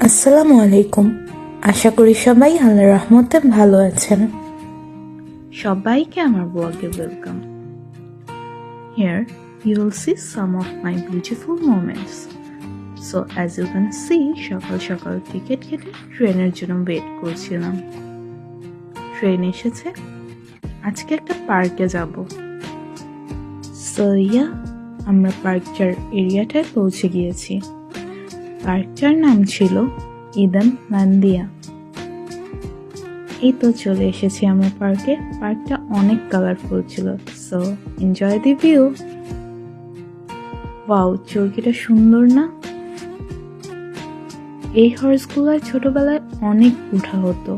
আসসালামু আলাইকুম। আশা করি সবাই আল্লাহর রহমতে ভালো আছেন। সবাইকে আমার ব্লগে welcome. Here you will see some of my beautiful moments. So as you can see, সকাল সকাল টিকিট কেটে ট্রেনের জন্য ওয়েট করছিলাম। ট্রেন এসেছে, আজকে একটা পার্কে যাব। সো আমরা পার্কটার এরিয়াটায় পৌঁছে গিয়েছি। পার্কটার নাম ছিল ইদান লান্দিয়া। এই তো চলে এসেছি আমরা পার্কে। পার্কটা অনেক কালারফুল ছিল। So enjoy the view. Wow, চরকিটা সুন্দর না? এই হর্সগুলোয় ছোটবেলায় অনেক উঠা হতো।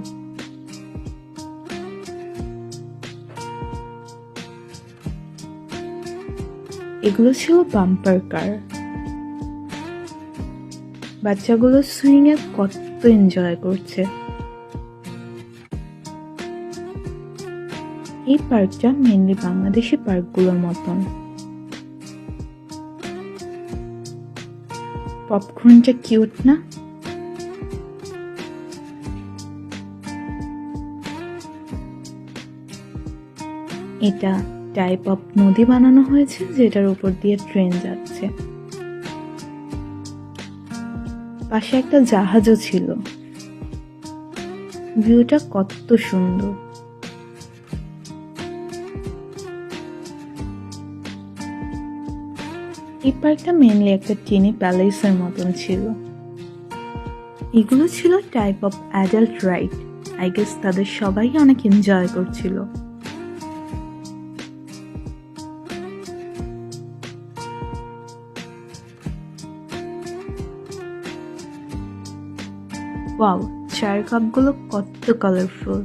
এগুলো ছিল বাম্পার কার। বাচ্চাগুলো সুইং এ কত এনজয় করছে। এই পার্কটা মেনলি বাংলাদেশি পার্কগুলোর মতন। পপকর্নটা কিউট না? এটা টাইপ অফ নদী বানানো হয়েছে যেটার উপর দিয়ে ট্রেন যাচ্ছে। পাশে একটা জাহাজও ছিল। ভিউটা কত সুন্দর। এই পার্কটা মেনলি একটা টিনি প্যালেসের মতন ছিল। এগুলো ছিল type of adult ride. I guess তাদের সবাই অনেক এনজয় করছিল। ওয়াও, চায়ের কাপগুলো কত কালারফুল।